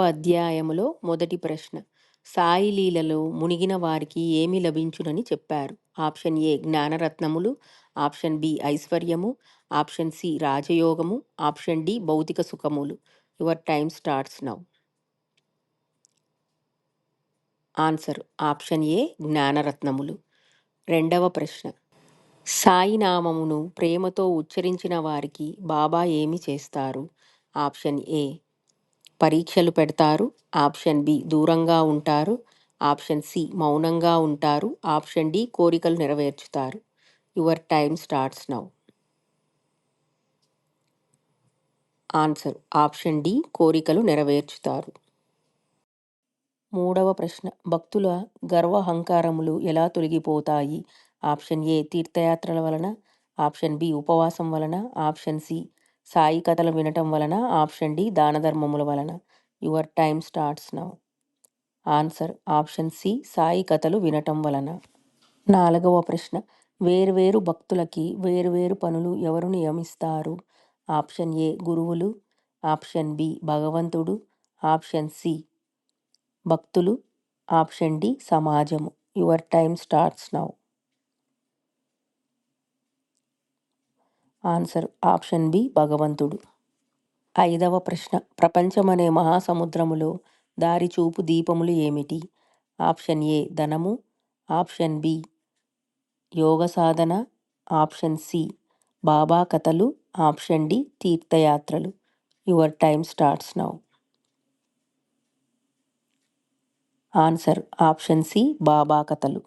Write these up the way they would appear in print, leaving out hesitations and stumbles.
అధ్యాయములో మొదటి ప్రశ్న. సాయి లీలలో మునిగిన వారికి ఏమి లభించునని చెప్పారు? ఆప్షన్ ఏ జ్ఞానరత్నములు, ఆప్షన్ బి ఐశ్వర్యము, ఆప్షన్ సి రాజయోగము, ఆప్షన్ డి భౌతిక సుఖములు. Your time starts now. Answer option A జ్ఞానరత్నములు. రెండవ ప్రశ్న. సాయి నామమును ప్రేమతో ఉచ్చరించిన వారికి బాబా ఏమి చేస్తారు? ఆప్షన్ ఏ పరీక్షలు పెడతారు, ఆప్షన్ బి దూరంగా ఉంటారు, ఆప్షన్ సి మౌనంగా ఉంటారు, ఆప్షన్ డి కోరికలు నెరవేర్చుతారు. Your time starts now. Answer option D కోరికలు నెరవేర్చుతారు. మూడవ ప్రశ్న. భక్తుల గర్వహంకారములు ఎలా తొలగిపోతాయి? ఆప్షన్ ఏ తీర్థయాత్రల వలన, ఆప్షన్ బి ఉపవాసం వలన, ఆప్షన్ సి సాయి కథలు వినటం వలన, ఆప్షన్ డి దాన ధర్మముల వలన. Your time starts now. Answer option C Sai కథలు వినటం వలన. నాలుగవ ప్రశ్న. వేర్వేరు భక్తులకి వేర్వేరు పనులు ఎవరు నియమిస్తారు? ఆప్షన్ ఏ గురువులు, ఆప్షన్ బి భగవంతుడు, ఆప్షన్ సి భక్తులు, ఆప్షన్ డి సమాజము. Your time starts now. Answer option B భగవంతుడు. ఐదవ ప్రశ్న. ప్రపంచమనే మహాసముద్రములో దారిచూపు దీపములు ఏమిటి? ఆప్షన్ ఏ ధనము, ఆప్షన్ బి యోగ సాధన, ఆప్షన్ సి బాబా కథలు, ఆప్షన్ డి తీర్థయాత్రలు. Your time starts now. Answer option C Baba కథలు.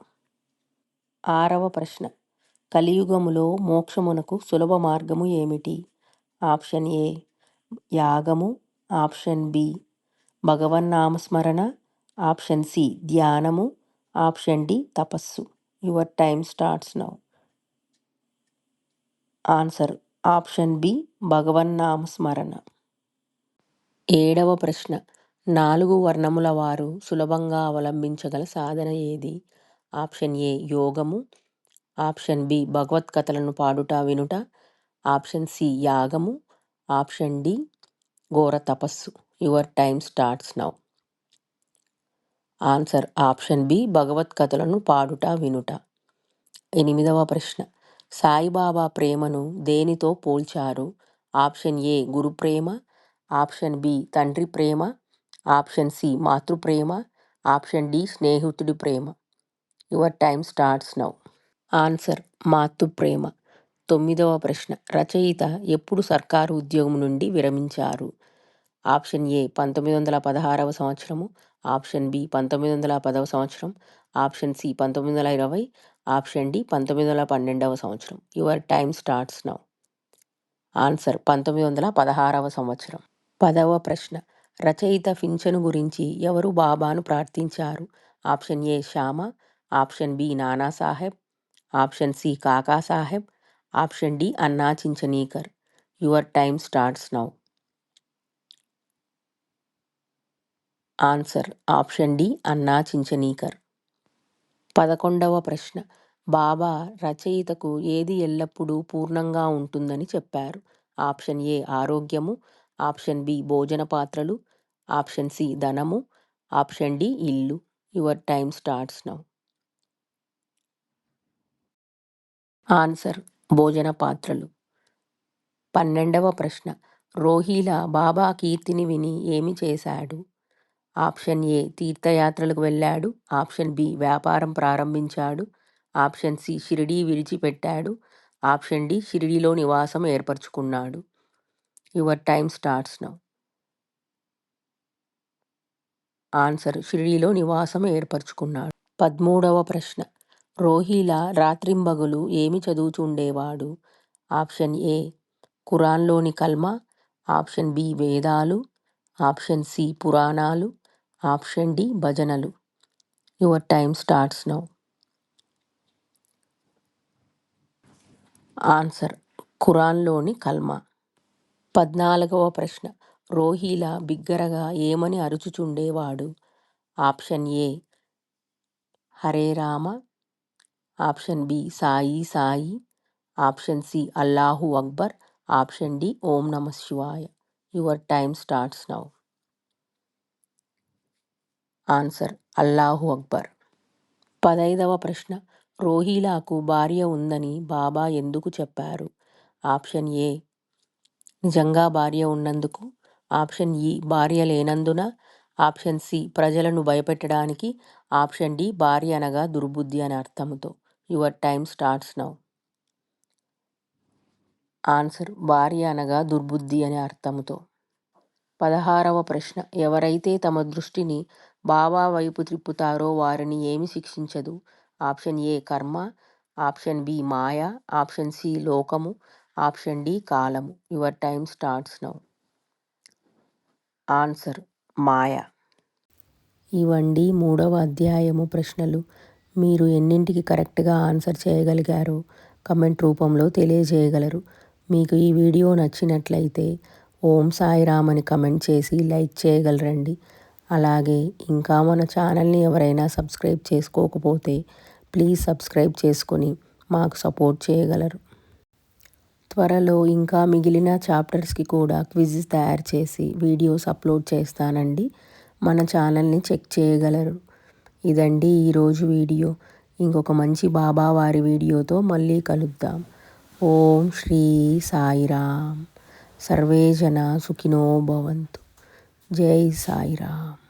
ఆరవ ప్రశ్న. కలియుగములో మోక్షమునకు సులభ మార్గము ఏమిటి? ఆప్షన్ ఏ యాగము, ఆప్షన్ బి భగవన్నామస్మరణ, ఆప్షన్ సి ధ్యానము, ఆప్షన్ డి తపస్సు. Your time starts now. Answer option B భగవన్నామస్మరణ. ఏడవ ప్రశ్న. 4 వర్ణముల వారు సులభంగా అవలంబించగల సాధన ఏది? ఆప్షన్ ఏ యోగము, ఆప్షన్ బి భగవత్కథలను పాడుట వినుట, ఆప్షన్ సి యాగము, ఆప్షన్ డి ఘోర తపస్సు. Your time starts now. Answer option B భగవత్కథలను పాడుట వినుట. ఎనిమిదవ ప్రశ్న. సాయిబాబా ప్రేమను దేనితో పోల్చారు? ఆప్షన్ ఏ గురుప్రేమ, ఆప్షన్ బి తండ్రి ప్రేమ, ఆప్షన్ సి మాతృప్రేమ, ఆప్షన్ డి స్నేహితుడి ప్రేమ. Your time starts now. Answer మాతృప్రేమ. తొమ్మిదవ ప్రశ్న. రచయిత ఎప్పుడు సర్కారు ఉద్యోగం నుండి విరమించారు? ఆప్షన్ ఏ 1916వ సంవత్సరము, ఆప్షన్ బి 1910వ సంవత్సరం, ఆప్షన్ సి 1920, ఆప్షన్ డి 1912వ సంవత్సరం. Your time starts now. Answer 1916వ సంవత్సరం. 10వ ప్రశ్న. రచయిత పింఛను గురించి ఎవరు బాబాను ప్రార్థించారు? Option A Shyama, option B Nanasaheb, option C Kakasaheb, option D Anna Chinchanikar. Your time starts now. Answer option D Anna Chinchanikar. 11వ ప్రశ్న. బాబా రచయితకు ఏది ఎల్లప్పుడూ పూర్ణంగా ఉంటుందని చెప్పారు? ఆప్షన్ ఏ ఆరోగ్యము, ఆప్షన్ బి భోజన పాత్రలు, ఆప్షన్ సి ధనము, ఆప్షన్ డి ఇల్లు. Your time starts now. Answer భోజన పాత్రలు. 12వ ప్రశ్న. రోహీలా బాబా కీర్తిని విని ఏమి చేశాడు? ఆప్షన్ ఏ తీర్థయాత్రలకు వెళ్ళాడు, ఆప్షన్ బి వ్యాపారం ప్రారంభించాడు, ఆప్షన్ సి షిరిడీ విడిచిపెట్టాడు, ఆప్షన్ డి షిరిడీలో నివాసం ఏర్పరచుకున్నాడు. Your time starts now. Answer షిరిడీలో నివాసం ఏర్పరచుకున్నాడు. 13వ ప్రశ్న. రోహీలా రాత్రింబగలు ఏమి చదువుతుండేవాడు? ఆప్షన్ ఏ ఖురాన్లోని కల్మా, ఆప్షన్ బి వేదాలు, ఆప్షన్ సి పురాణాలు, ఆప్షన్ డి భజనలు. Your time starts now. Answer ఖురాన్లోని కల్మా. 14వ ప్రశ్న. రోహీలా బిగ్గరగా ఏమని అరుచుచుండేవాడు? Option A Hare Rama, option B Sai Sai, option C అల్లాహు అక్బర్, ఆప్షన్ డి ఓం నమ శివాయ. Your time starts now. Answer అల్లాహు అక్బర్. 15వ ప్రశ్న. రోహీలాకు భార్య ఉందని బాబా ఎందుకు చెప్పారు? ఆప్షన్ ఏ నిజంగా భార్య ఉన్నందుకు, ఆప్షన్ ఈ భార్య లేనందున, ఆప్షన్ సి ప్రజలను భయపెట్టడానికి, ఆప్షన్ డి భార్య అనగా దుర్బుద్ధి అనే అర్థముతో. Your time starts now. Answer భార్య అనగా దుర్బుద్ధి అనే అర్థముతో. 16వ ప్రశ్న. ఎవరైతే తమ దృష్టిని బాబా వైపు త్రిప్పుతారో వారిని ఏమి శిక్షించదు? ఆప్షన్ ఏ కర్మ, ఆప్షన్ బి మాయ, ఆప్షన్ సి లోకము, ఆప్షన్ డి కాలము. Your time starts now. Answer మాయ. ఇవండి 3వ అధ్యాయము ప్రశ్నలు. మీరు ఎన్నింటికి కరెక్ట్గా ఆన్సర్ చేయగలిగారో కమెంట్ రూపంలో తెలియజేయగలరు. మీకు ఈ వీడియో నచ్చినట్లయితే ఓం సాయిరామ్ అని కమెంట్ చేసి లైక్ చేయగలరండి. అలాగే ఇంకా మన ఛానల్ని ఎవరైనా సబ్స్క్రైబ్ చేసుకోకపోతే ప్లీజ్ సబ్స్క్రైబ్ చేసుకొని మాకు సపోర్ట్ చేయగలరు. త్వరలో ఇంకా మిగిలిన చాప్టర్స్కి కూడా క్విజ్ తయారు చేసి వీడియోస్ అప్లోడ్ చేస్తానండి. మన ఛానల్ని చెక్ చేయగలరు. ఇదండి ఈరోజు వీడియో. ఇంకొక మంచి బాబా వారి వీడియోతో మళ్ళీ కలుద్దాం. ఓం శ్రీ సాయిరామ్. సర్వే జన సుఖినో భవంతు. జై సాయిరామ్.